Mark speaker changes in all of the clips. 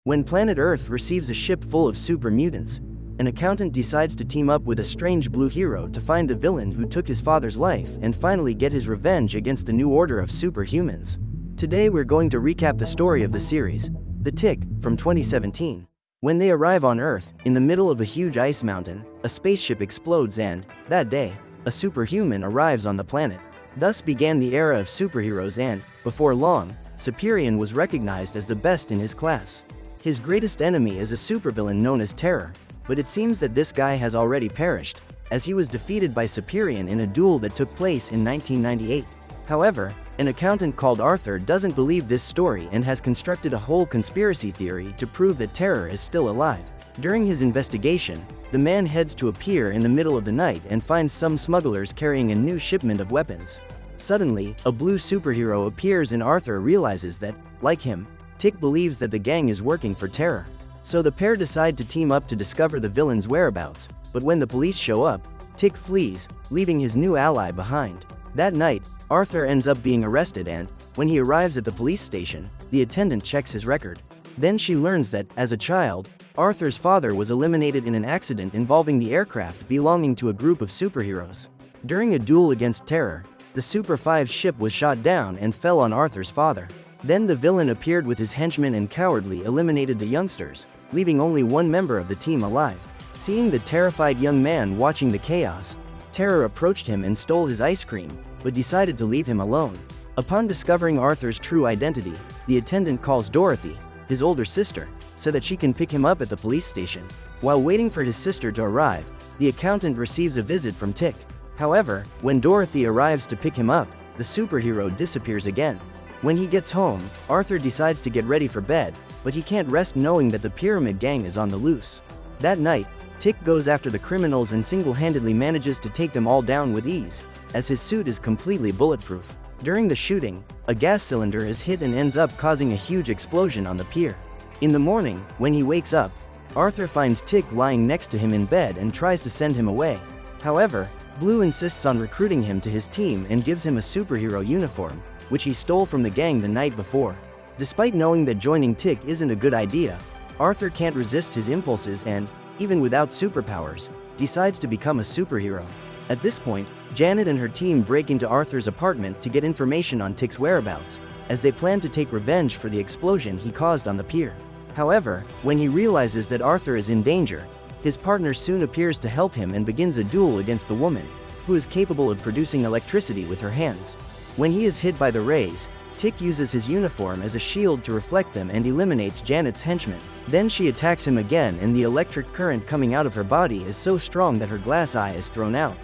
Speaker 1: When planet Earth receives a ship full of super mutants, an accountant decides to team up with a strange blue hero to find the villain who took his father's life and finally get his revenge against the new order of superhumans. Today we're going to recap the story of the series, The Tick, from 2017. When they arrive on Earth, in the middle of a huge ice mountain, a spaceship explodes and, that day, a superhuman arrives on the planet. Thus began the era of superheroes and, before long, Superion was recognized as the best in his class. His greatest enemy is a supervillain known as Terror, but it seems that this guy has already perished, as he was defeated by Superion in a duel that took place in 1998. However, an accountant called Arthur doesn't believe this story and has constructed a whole conspiracy theory to prove that Terror is still alive. During his investigation, the man heads to a pier in the middle of the night and finds some smugglers carrying a new shipment of weapons. Suddenly, a blue superhero appears and Arthur realizes that, like him, Tick believes that the gang is working for Terror. So the pair decide to team up to discover the villain's whereabouts, but when the police show up, Tick flees, leaving his new ally behind. That night, Arthur ends up being arrested and, when he arrives at the police station, the attendant checks his record. Then she learns that, as a child, Arthur's father was eliminated in an accident involving the aircraft belonging to a group of superheroes. During a duel against Terror, the Super 5 ship was shot down and fell on Arthur's father. Then the villain appeared with his henchmen and cowardly eliminated the youngsters, leaving only one member of the team alive. Seeing the terrified young man watching the chaos, Terror approached him and stole his ice cream, but decided to leave him alone. Upon discovering Arthur's true identity, the attendant calls Dorothy, his older sister, so that she can pick him up at the police station. While waiting for his sister to arrive, the accountant receives a visit from Tick. However, when Dorothy arrives to pick him up, the superhero disappears again. When he gets home, Arthur decides to get ready for bed, but he can't rest knowing that the Pyramid Gang is on the loose. That night, Tick goes after the criminals and single-handedly manages to take them all down with ease, as his suit is completely bulletproof. During the shooting, a gas cylinder is hit and ends up causing a huge explosion on the pier. In the morning, when he wakes up, Arthur finds Tick lying next to him in bed and tries to send him away. However, Blue insists on recruiting him to his team and gives him a superhero uniform, which he stole from the gang the night before. Despite knowing that joining Tick isn't a good idea, Arthur can't resist his impulses and, even without superpowers, decides to become a superhero. At this point, Janet and her team break into Arthur's apartment to get information on Tick's whereabouts, as they plan to take revenge for the explosion he caused on the pier. However, when he realizes that Arthur is in danger, his partner soon appears to help him and begins a duel against the woman, who is capable of producing electricity with her hands. When he is hit by the rays, Tick uses his uniform as a shield to reflect them and eliminates Janet's henchmen. Then she attacks him again and the electric current coming out of her body is so strong that her glass eye is thrown out.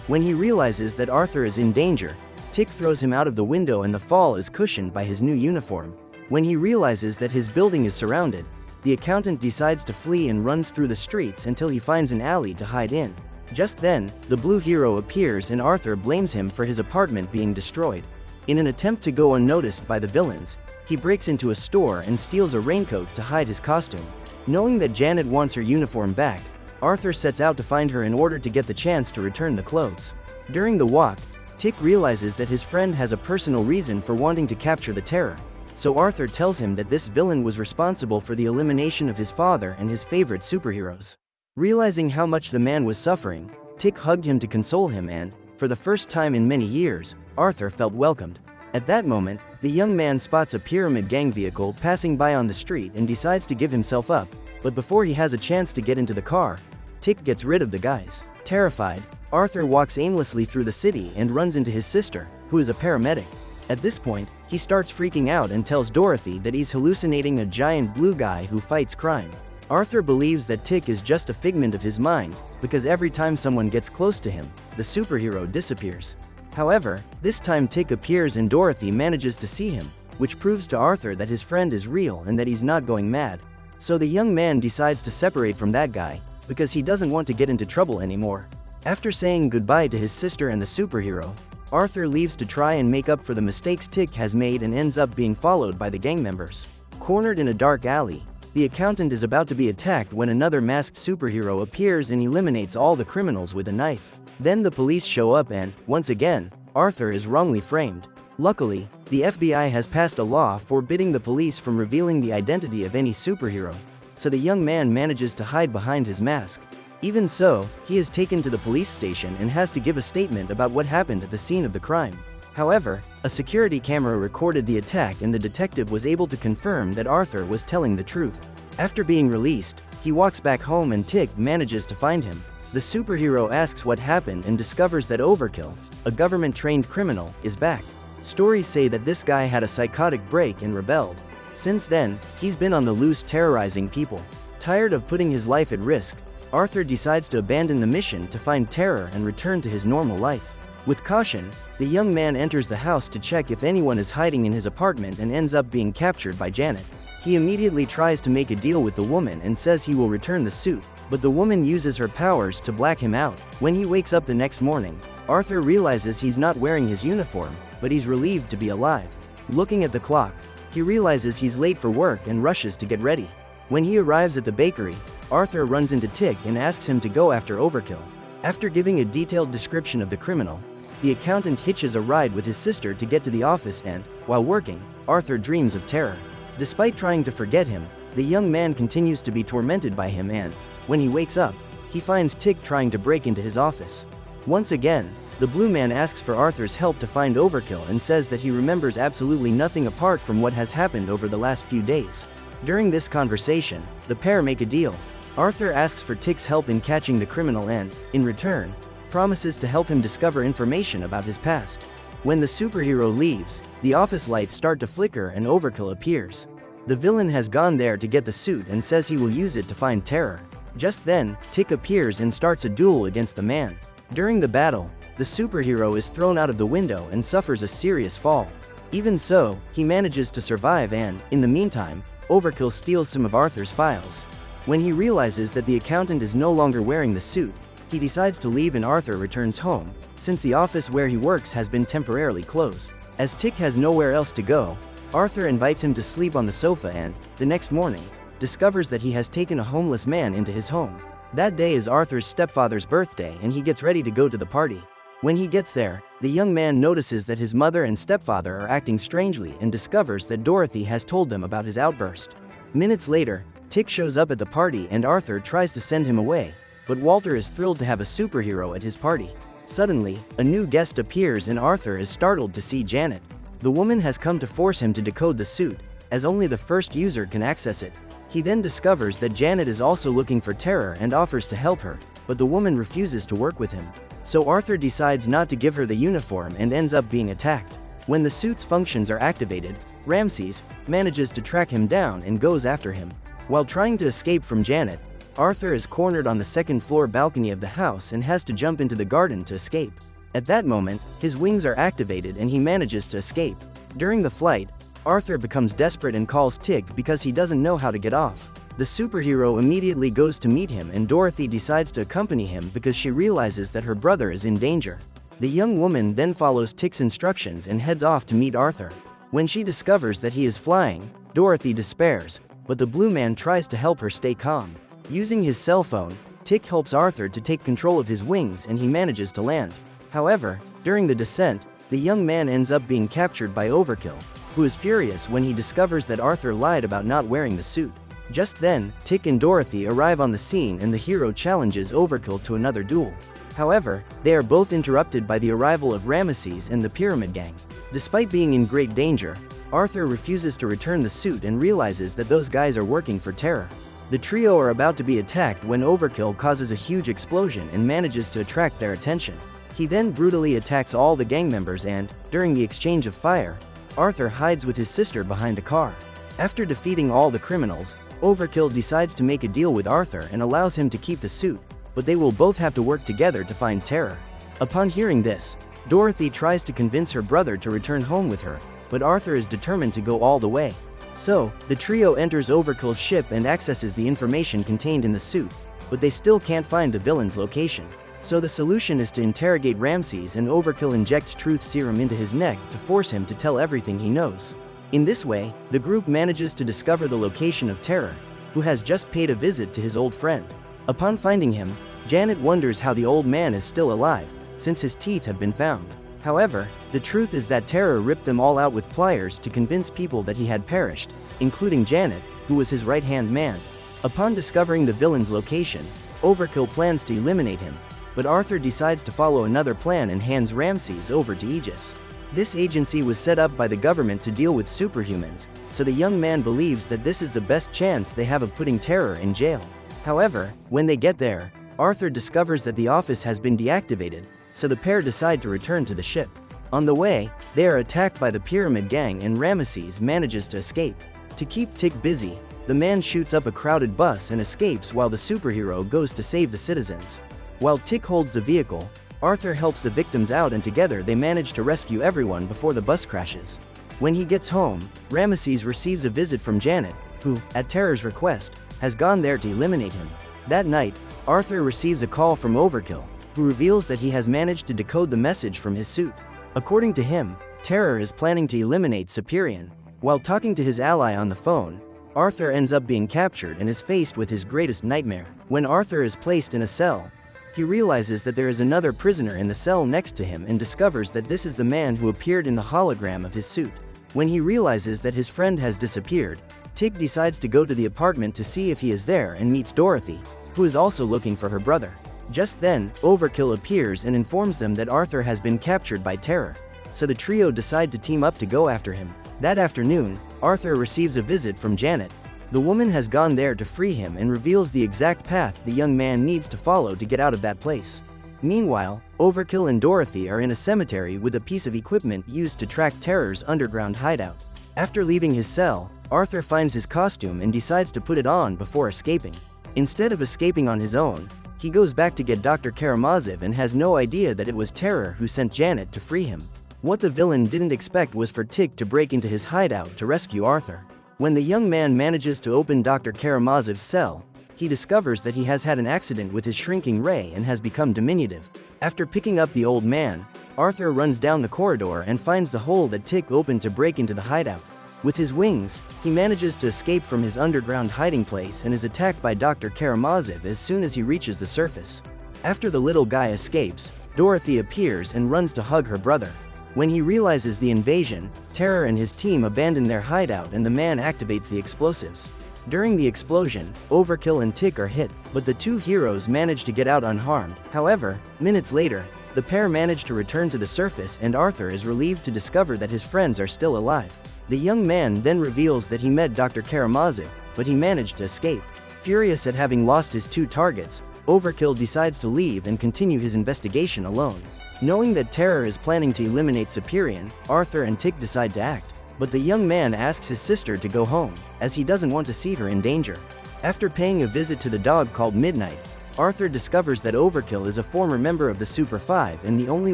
Speaker 1: When he realizes that Arthur is in danger, Tick throws him out of the window and the fall is cushioned by his new uniform. When he realizes that his building is surrounded, the accountant decides to flee and runs through the streets until he finds an alley to hide in. Just then, the blue hero appears and Arthur blames him for his apartment being destroyed. In an attempt to go unnoticed by the villains, he breaks into a store and steals a raincoat to hide his costume. Knowing that Janet wants her uniform back, Arthur sets out to find her in order to get the chance to return the clothes. During the walk, Tick realizes that his friend has a personal reason for wanting to capture the Terror, so Arthur tells him that this villain was responsible for the elimination of his father and his favorite superheroes. Realizing how much the man was suffering, Tick hugged him to console him and, for the first time in many years, Arthur felt welcomed. At that moment, the young man spots a Pyramid Gang vehicle passing by on the street and decides to give himself up, but before he has a chance to get into the car, Tick gets rid of the guys. Terrified, Arthur walks aimlessly through the city and runs into his sister, who is a paramedic. At this point, he starts freaking out and tells Dorothy that he's hallucinating a giant blue guy who fights crime. Arthur believes that Tick is just a figment of his mind, because every time someone gets close to him, the superhero disappears. However, this time Tick appears and Dorothy manages to see him, which proves to Arthur that his friend is real and that he's not going mad. So the young man decides to separate from that guy, because he doesn't want to get into trouble anymore. After saying goodbye to his sister and the superhero, Arthur leaves to try and make up for the mistakes Tick has made and ends up being followed by the gang members. Cornered in a dark alley, the accountant is about to be attacked when another masked superhero appears and eliminates all the criminals with a knife. Then the police show up and, once again, Arthur is wrongly framed. Luckily, The FBI has passed a law forbidding the police from revealing the identity of any superhero, so the young man manages to hide behind his mask. Even so, he is taken to the police station and has to give a statement about what happened at the scene of the crime. However, a security camera recorded the attack and the detective was able to confirm that Arthur was telling the truth. After being released, he walks back home and Tig manages to find him. The superhero asks what happened and discovers that Overkill, a government-trained criminal, is back. Stories say that this guy had a psychotic break and rebelled. Since then, he's been on the loose terrorizing people. Tired of putting his life at risk, Arthur decides to abandon the mission to find Terror and return to his normal life. With caution, the young man enters the house to check if anyone is hiding in his apartment and ends up being captured by Janet. He immediately tries to make a deal with the woman and says he will return the suit, but the woman uses her powers to black him out. When he wakes up the next morning, Arthur realizes he's not wearing his uniform, but he's relieved to be alive. Looking at the clock, he realizes he's late for work and rushes to get ready. When he arrives at the bakery, Arthur runs into Tig and asks him to go after Overkill. After giving a detailed description of the criminal, the accountant hitches a ride with his sister to get to the office and, while working, Arthur dreams of Terror. Despite trying to forget him, the young man continues to be tormented by him and, when he wakes up, he finds Tig trying to break into his office. Once again, the Blue Man asks for Arthur's help to find Overkill and says that he remembers absolutely nothing apart from what has happened over the last few days. During this conversation, the pair make a deal. Arthur asks for Tig's help in catching the criminal and, in return, promises to help him discover information about his past. When the superhero leaves, the office lights start to flicker and Overkill appears. The villain has gone there to get the suit and says he will use it to find Terror. Just then, Tig appears and starts a duel against the man. During the battle, the superhero is thrown out of the window and suffers a serious fall. Even so, he manages to survive and, in the meantime, Overkill steals some of Arthur's files. When he realizes that the accountant is no longer wearing the suit, he decides to leave and Arthur returns home, since the office where he works has been temporarily closed. As Tig has nowhere else to go, Arthur invites him to sleep on the sofa and, the next morning, discovers that he has taken a homeless man into his home. That day is Arthur's stepfather's birthday and he gets ready to go to the party. When he gets there, the young man notices that his mother and stepfather are acting strangely and discovers that Dorothy has told them about his outburst. Minutes later, Tig shows up at the party and Arthur tries to send him away, but Walter is thrilled to have a superhero at his party. Suddenly, a new guest appears and Arthur is startled to see Janet. The woman has come to force him to decode the suit, as only the first user can access it. He then discovers that Janet is also looking for Terror and offers to help her, but the woman refuses to work with him. So Arthur decides not to give her the uniform and ends up being attacked. When the suit's functions are activated, Ramses manages to track him down and goes after him. While trying to escape from Janet, Arthur is cornered on the second-floor balcony of the house and has to jump into the garden to escape. At that moment, his wings are activated and he manages to escape. During the flight, Arthur becomes desperate and calls Tig because he doesn't know how to get off. The superhero immediately goes to meet him and Dorothy decides to accompany him because she realizes that her brother is in danger. The young woman then follows Tig's instructions and heads off to meet Arthur. When she discovers that he is flying, Dorothy despairs, but the Blue Man tries to help her stay calm. Using his cell phone, Tig helps Arthur to take control of his wings and he manages to land. However, during the descent, the young man ends up being captured by Overkill, who is furious when he discovers that Arthur lied about not wearing the suit. Just then, Tig and Dorothy arrive on the scene and the hero challenges Overkill to another duel. However, they are both interrupted by the arrival of Ramesses and the Pyramid Gang. Despite being in great danger, Arthur refuses to return the suit and realizes that those guys are working for Terror. The trio are about to be attacked when Overkill causes a huge explosion and manages to attract their attention. He then brutally attacks all the gang members and, during the exchange of fire, Arthur hides with his sister behind a car. After defeating all the criminals, Overkill decides to make a deal with Arthur and allows him to keep the suit, but they will both have to work together to find Terror. Upon hearing this, Dorothy tries to convince her brother to return home with her, but Arthur is determined to go all the way. So, the trio enters Overkill's ship and accesses the information contained in the suit, but they still can't find the villain's location. So the solution is to interrogate Ramses and Overkill injects truth serum into his neck to force him to tell everything he knows. In this way, the group manages to discover the location of Terror, who has just paid a visit to his old friend. Upon finding him, Janet wonders how the old man is still alive, since his teeth have been found. However, the truth is that Terror ripped them all out with pliers to convince people that he had perished, including Janet, who was his right-hand man. Upon discovering the villain's location, Overkill plans to eliminate him, but Arthur decides to follow another plan and hands Ramses over to Aegis. This agency was set up by the government to deal with superhumans, so the young man believes that this is the best chance they have of putting Terror in jail. However, when they get there, Arthur discovers that the office has been deactivated, so the pair decide to return to the ship. On the way, they are attacked by the Pyramid Gang and Ramesses manages to escape. To keep Tick busy, the man shoots up a crowded bus and escapes while the superhero goes to save the citizens. While Tick holds the vehicle, Arthur helps the victims out and together they manage to rescue everyone before the bus crashes. When he gets home, Ramesses receives a visit from Janet, who, at Terror's request, has gone there to eliminate him. That night, Arthur receives a call from Overkill, who reveals that he has managed to decode the message from his suit. According to him, Terror is planning to eliminate Superion. While talking to his ally on the phone, Arthur ends up being captured and is faced with his greatest nightmare. When Arthur is placed in a cell, he realizes that there is another prisoner in the cell next to him and discovers that this is the man who appeared in the hologram of his suit. When he realizes that his friend has disappeared, Tick decides to go to the apartment to see if he is there and meets Dorothy, who is also looking for her brother. Just then, Overkill appears and informs them that Arthur has been captured by Terror, so the trio decide to team up to go after him. That afternoon, Arthur receives a visit from Janet. The woman has gone there to free him and reveals the exact path the young man needs to follow to get out of that place. Meanwhile, Overkill and Dorothy are in a cemetery with a piece of equipment used to track Terror's underground hideout. After leaving his cell, Arthur finds his costume and decides to put it on before escaping. Instead of escaping on his own, he goes back to get Dr. Karamazov and has no idea that it was Terror who sent Janet to free him. What the villain didn't expect was for Tick to break into his hideout to rescue Arthur. When the young man manages to open Dr. Karamazov's cell, he discovers that he has had an accident with his shrinking ray and has become diminutive. After picking up the old man, Arthur runs down the corridor and finds the hole that Tick opened to break into the hideout. With his wings, he manages to escape from his underground hiding place and is attacked by Dr. Karamazov as soon as he reaches the surface. After the little guy escapes, Dorothy appears and runs to hug her brother. When he realizes the invasion, Terror and his team abandon their hideout and the man activates the explosives. During the explosion, Overkill and Tick are hit, but the two heroes manage to get out unharmed. However, minutes later, the pair manage to return to the surface and Arthur is relieved to discover that his friends are still alive. The young man then reveals that he met Dr. Karamazov, but he managed to escape. Furious at having lost his two targets, Overkill decides to leave and continue his investigation alone. Knowing that Terror is planning to eliminate Superion, Arthur and Tick decide to act, but the young man asks his sister to go home, as he doesn't want to see her in danger. After paying a visit to the dog called Midnight, Arthur discovers that Overkill is a former member of the Super 5 and the only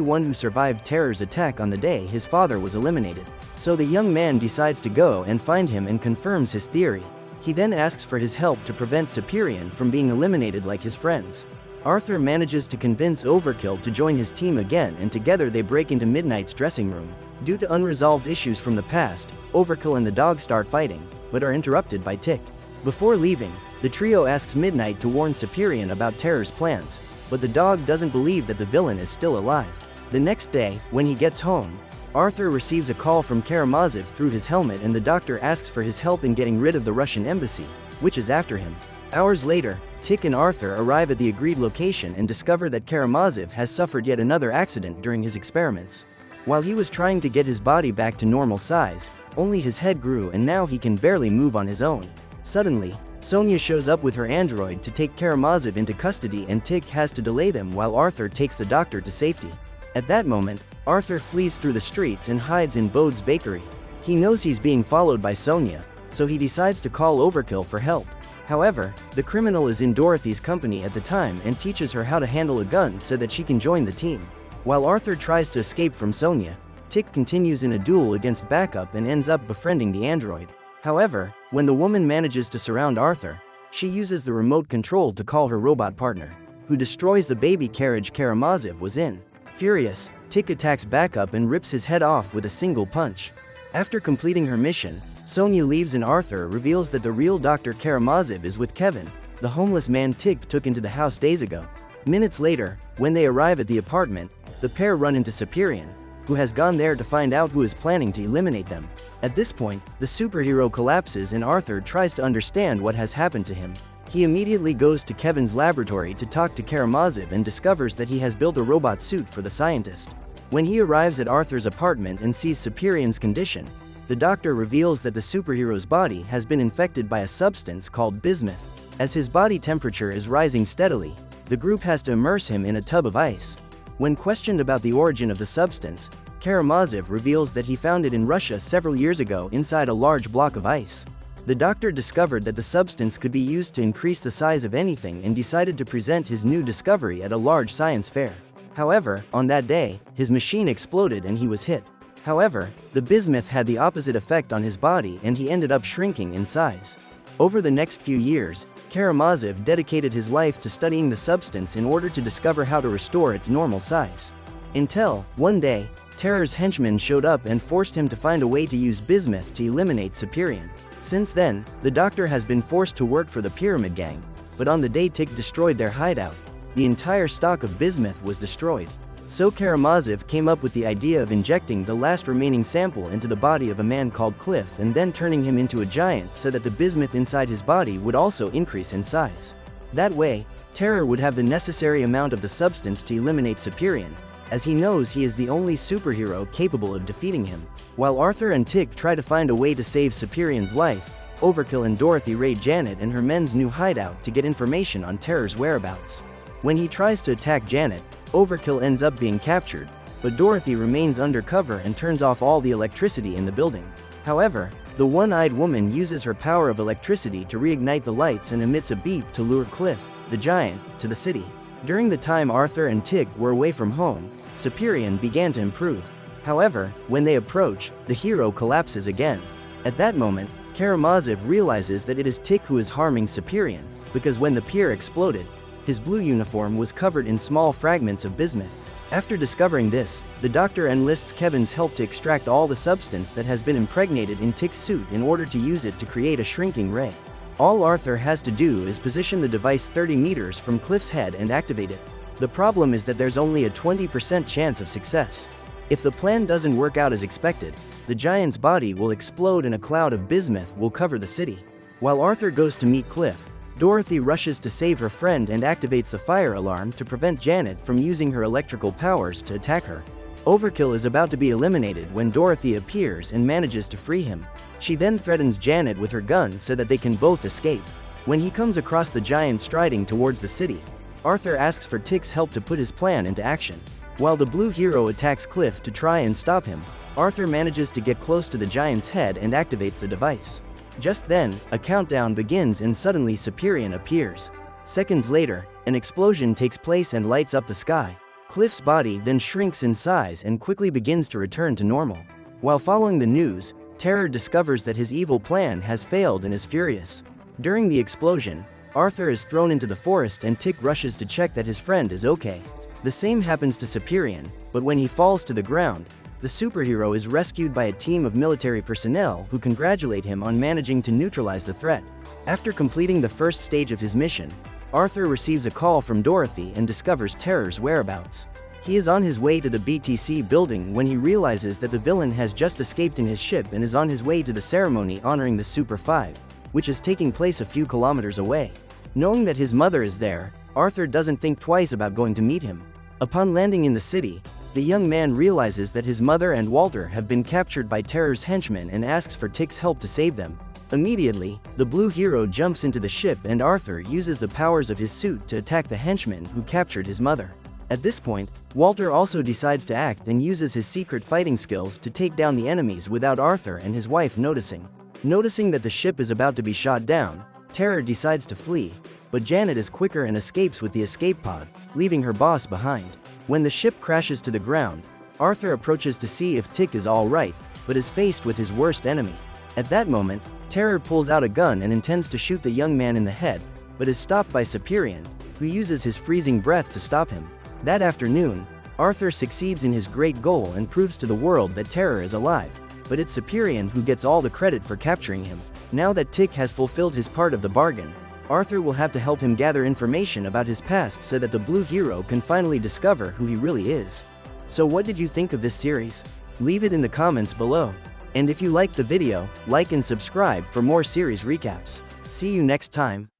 Speaker 1: one who survived Terror's attack on the day his father was eliminated. So the young man decides to go and find him and confirms his theory. He then asks for his help to prevent Superion from being eliminated like his friends. Arthur manages to convince Overkill to join his team again and together they break into Midnight's dressing room. Due to unresolved issues from the past, Overkill and the dog start fighting, but are interrupted by Tick. Before leaving, the trio asks Midnight to warn Superion about Terror's plans, but the dog doesn't believe that the villain is still alive. The next day, when he gets home, Arthur receives a call from Karamazov through his helmet and the doctor asks for his help in getting rid of the Russian embassy, which is after him. Hours later, Tick and Arthur arrive at the agreed location and discover that Karamazov has suffered yet another accident during his experiments. While he was trying to get his body back to normal size, only his head grew and now he can barely move on his own. Suddenly, Sonia shows up with her android to take Karamazov into custody and Tick has to delay them while Arthur takes the doctor to safety. At that moment, Arthur flees through the streets and hides in Bode's bakery. He knows he's being followed by Sonia, so he decides to call Overkill for help. However, the criminal is in Dorothy's company at the time and teaches her how to handle a gun so that she can join the team. While Arthur tries to escape from Sonia, Tick continues in a duel against Backup and ends up befriending the android. However, when the woman manages to surround Arthur, she uses the remote control to call her robot partner, who destroys the baby carriage Karamazov was in. Furious, Tick attacks Backup and rips his head off with a single punch. After completing her mission, Sonia leaves and Arthur reveals that the real Dr. Karamazov is with Kevin, the homeless man Tick took into the house days ago. Minutes later, when they arrive at the apartment, the pair run into Superion, who has gone there to find out who is planning to eliminate them. At this point, the superhero collapses and Arthur tries to understand what has happened to him. He immediately goes to Kevin's laboratory to talk to Karamazov and discovers that he has built a robot suit for the scientist. When he arrives at Arthur's apartment and sees Superior's condition, the doctor reveals that the superhero's body has been infected by a substance called bismuth. As his body temperature is rising steadily, the group has to immerse him in a tub of ice. When questioned about the origin of the substance, Karamazov reveals that he found it in Russia several years ago inside a large block of ice. The doctor discovered that the substance could be used to increase the size of anything and decided to present his new discovery at a large science fair. However, on that day, his machine exploded and he was hit. However, the bismuth had the opposite effect on his body and he ended up shrinking in size. Over the next few years, Karamazov dedicated his life to studying the substance in order to discover how to restore its normal size. Until, one day, Terror's henchmen showed up and forced him to find a way to use bismuth to eliminate Superior. Since then, the doctor has been forced to work for the Pyramid Gang, but on the day Tick destroyed their hideout, the entire stock of bismuth was destroyed. So Karamazov came up with the idea of injecting the last remaining sample into the body of a man called Cliff and then turning him into a giant so that the bismuth inside his body would also increase in size. That way, Terror would have the necessary amount of the substance to eliminate Superior, as he knows he is the only superhero capable of defeating him. While Arthur and Tick try to find a way to save Superior's life, Overkill and Dorothy raid Janet and her men's new hideout to get information on Terror's whereabouts. When he tries to attack Janet, Overkill ends up being captured, but Dorothy remains undercover and turns off all the electricity in the building. However, the one-eyed woman uses her power of electricity to reignite the lights and emits a beep to lure Cliff, the giant, to the city. During the time Arthur and Tick were away from home, Superior began to improve. However, when they approach, the hero collapses again. At that moment, Karamazov realizes that it is Tick who is harming Superior, because when the pier exploded, his blue uniform was covered in small fragments of bismuth. After discovering this, the doctor enlists Kevin's help to extract all the substance that has been impregnated in Tick's suit in order to use it to create a shrinking ray. All Arthur has to do is position the device 30 meters from Cliff's head and activate it. The problem is that there's only a 20% chance of success. If the plan doesn't work out as expected, the giant's body will explode and a cloud of bismuth will cover the city. While Arthur goes to meet Cliff, Dorothy rushes to save her friend and activates the fire alarm to prevent Janet from using her electrical powers to attack her. Overkill is about to be eliminated when Dorothy appears and manages to free him. She then threatens Janet with her gun so that they can both escape. When he comes across the giant striding towards the city, Arthur asks for Tick's help to put his plan into action. While the blue hero attacks Cliff to try and stop him, Arthur manages to get close to the giant's head and activates the device. Just then, a countdown begins and suddenly Superior appears. Seconds later, an explosion takes place and lights up the sky. Cliff's body then shrinks in size and quickly begins to return to normal. While following the news, Terror discovers that his evil plan has failed and is furious. During the explosion, Arthur is thrown into the forest and Tick rushes to check that his friend is okay. The same happens to Superior, but when he falls to the ground, the superhero is rescued by a team of military personnel who congratulate him on managing to neutralize the threat. After completing the first stage of his mission, Arthur receives a call from Dorothy and discovers Terror's whereabouts. He is on his way to the BTC building when he realizes that the villain has just escaped in his ship and is on his way to the ceremony honoring the Super 5, which is taking place a few kilometers away. Knowing that his mother is there, Arthur doesn't think twice about going to meet him. Upon landing in the city, the young man realizes that his mother and Walter have been captured by Terror's henchmen and asks for Tick's help to save them. Immediately, the blue hero jumps into the ship and Arthur uses the powers of his suit to attack the henchmen who captured his mother. At this point, Walter also decides to act and uses his secret fighting skills to take down the enemies without Arthur and his wife noticing. Noticing that the ship is about to be shot down, Terror decides to flee, but Janet is quicker and escapes with the escape pod, leaving her boss behind. When the ship crashes to the ground, Arthur approaches to see if Tick is all right, but is faced with his worst enemy. At that moment, Terror pulls out a gun and intends to shoot the young man in the head, but is stopped by Superior, who uses his freezing breath to stop him. That afternoon, Arthur succeeds in his great goal and proves to the world that Terror is alive, but it's Superior who gets all the credit for capturing him. Now that Tick has fulfilled his part of the bargain, Arthur will have to help him gather information about his past so that the blue hero can finally discover who he really is. So what did you think of this series? Leave it in the comments below. And if you liked the video, like and subscribe for more series recaps. See you next time.